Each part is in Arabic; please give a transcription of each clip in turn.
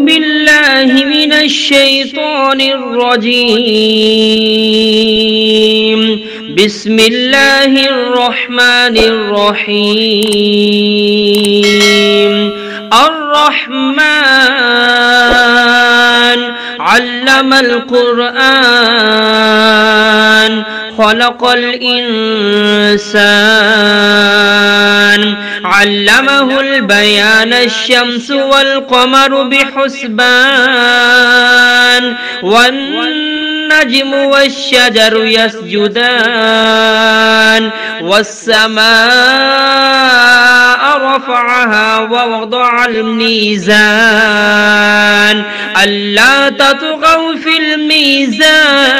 بالله من الشيطان الرجيم. بسم الله الرحمن الرحيم. الرحمن علم القرآن خلق الإنسان علمه البيان الشمس والقمر بحسبان والنجم والشجر يسجدان والسماء رفعها ووضع الميزان ألا تطغوا في الميزان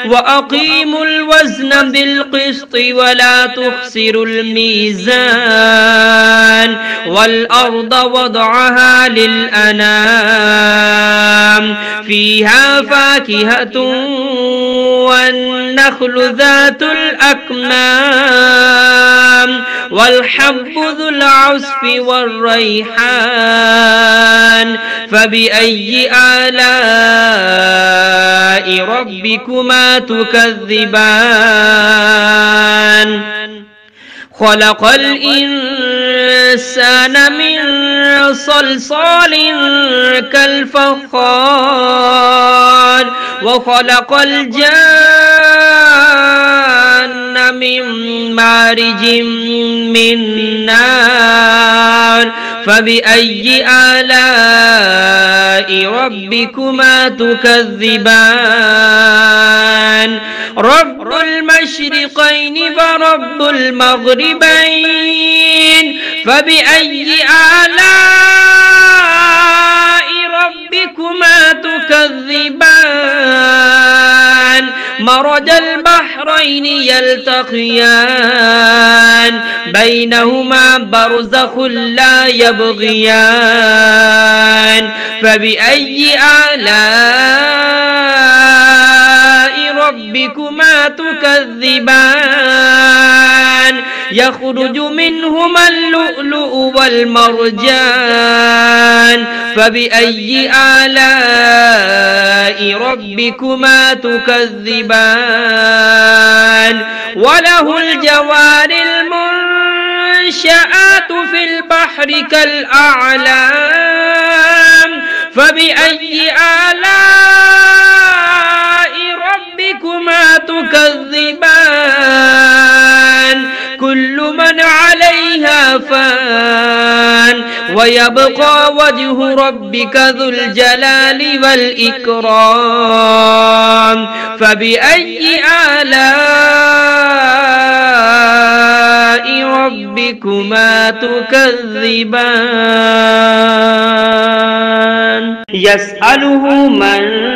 وأقيموا الوزن بالقسط ولا تخسروا الميزان والأرض وضعها للأنام فيها فاكهة والنخل ذات الأكمام والحب ذو العصف والريحان فبأي آلاء ربكما تكذبان خلق الإنسان من صلصال كالفخار وخلق الجان من مارج من نار فبأي آلاء ربكما تكذبان رب المشرقين ورب المغربين فبأي آلاء ربكما تكذبان مرج البحرين يلتقيان بينهما برزخ لا يبغيان فبأي آلاء ربكما تكذبان يخرج منهما اللؤلؤ والمرجان فبأي آلاء ربكما تكذبان وله الجوار المنشآت في البحر كالأعلام فبأي آلاء ربكما تكذبان كل من عليها فان ويبقى وجه ربك ذو الجلال والإكرام فبأي آلاء ربكما تكذبان يسأله من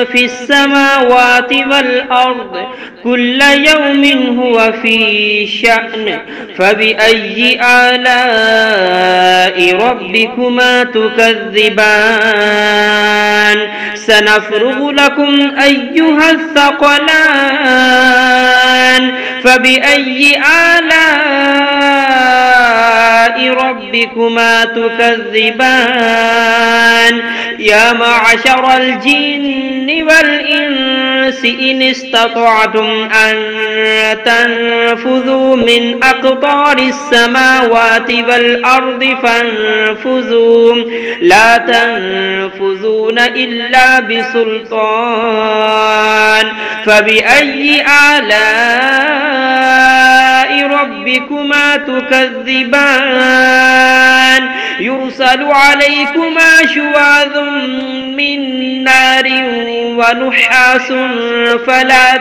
في السماوات والأرض كل يوم هو في شأن فبأي آلاء ربكما تكذبان سنفرغ لكم أيها الثقلان فبأي آلاء ربكما تكذبان يا معشر الجن والإنس إن استطعتم أن تنفذوا من أقطار السماوات والأرض فانفذوا لا تنفذون إلا بسلطان فبأي آلاء ربكما تكذبان يرسل عليكما شواظ من نار ونحاس فلا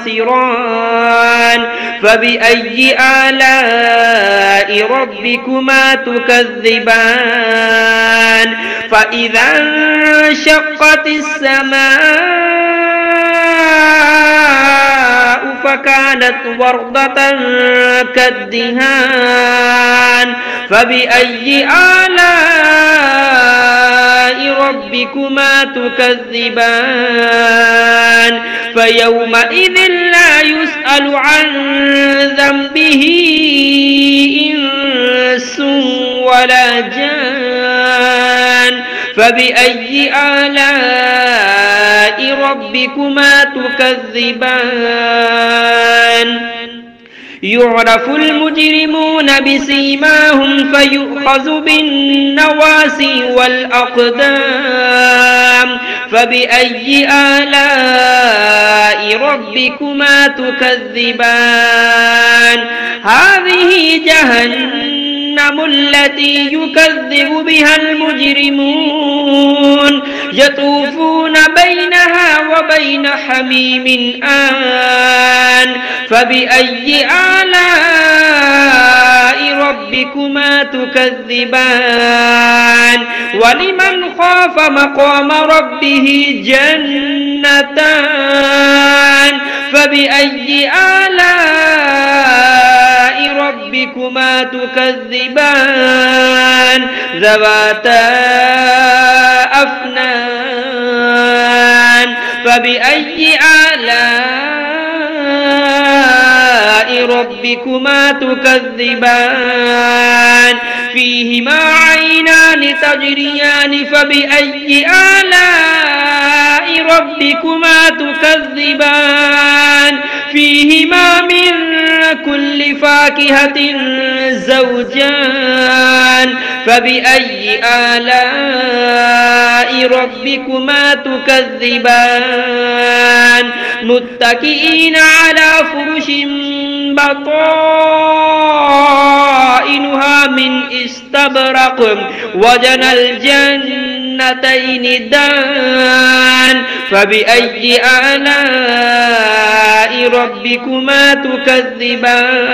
تنتصران فبأي آلاء ربكما تكذبان فإذا انشقت السماء فكانت وردة كالدهان فبأي آلاء ربكما تكذبان فيومئذ لا يسأل عن ذنبه إنس ولا جان فبأي آلاء ربكما تكذبان يعرف المجرمون بسيماهم فيؤخذ بالنواسي والأقدام فبأي آلاء ربكما تكذبان هذه جهنم التي يكذب بها المجرمون يطوفون بينها وبين حميم آن فبأي آلاء ربكما تكذبان ولمن خاف مقام ربه جنتان فبأي آلاء ربكما تكذبان ذواتا أفنان فبأي آلاء ربكما تكذبان فيهما عينان تجريان فبأي آلاء ربكما تكذبان فيهما من كل فاكهة زوجان فبأي آلاء ربكما تكذبان متكئين على فرش بطائنها من استبرق وجنى الجنتين دان فبأي آلاء ربكما تكذبان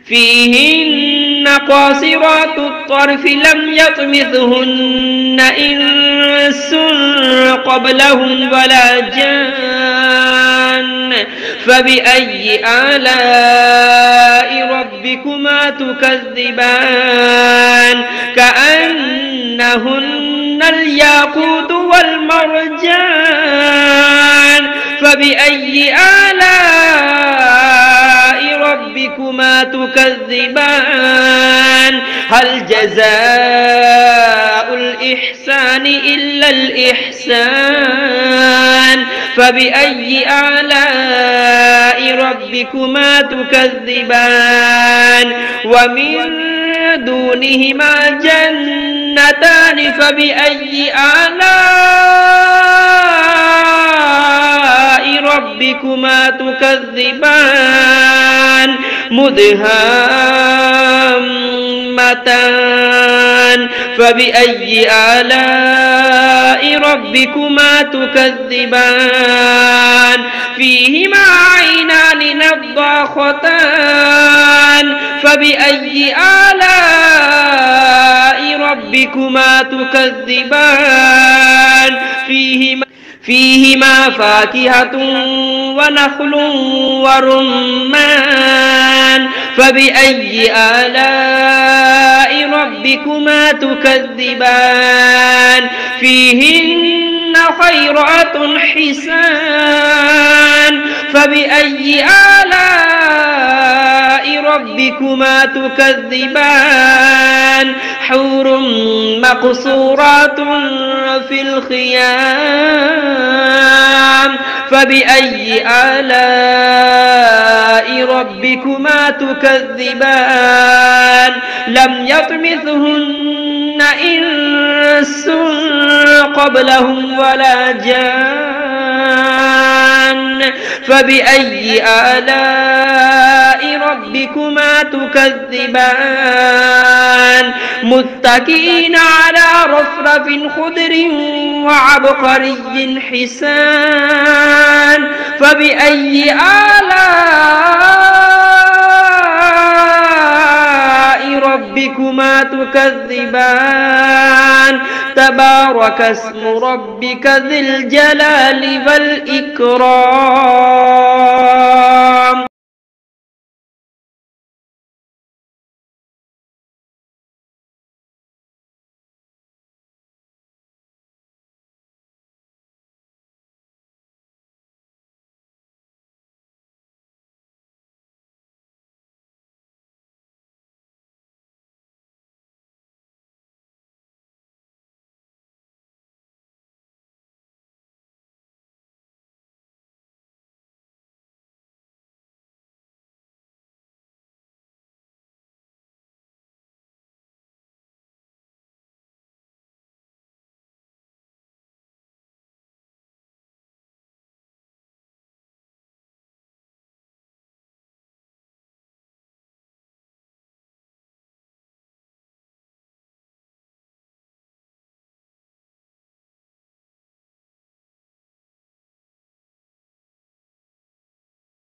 فيهن قاصرات الطرف لم يطمثهن إنس قبلهم ولا جان فبأي آلاء ربكما تكذبان كأنهن الياقوت والمرجان فبأي آلاء ربكما تكذبان هل جزاء الإحسان إلا الإحسان فبأي آلاء ربكما تكذبان ومن دونهما جنتان فبأي آلاء ربكما تكذبان مدهامتان فبأي آلاء ربكما تكذبان فيهما عينان نضاختان فبأي آلاء ربكما تكذبان فيهما فاكهة ونخل ورمان فبأي آلاء ربكما تكذبان فيهن خيرات حسان فبأي آلاء ربكما تكذبان حور مقصورات في الخيام فبأي آلاء ربكما تكذبان لم يطمثهن إنس قبلهم ولا جان فبأي آلاء ربكما تكذبان متكئين على رفرف خضر وعبقري حسان فبأي آلاء ربكما تكذبان تبارك اسم ربك ذي الجلال والإكرام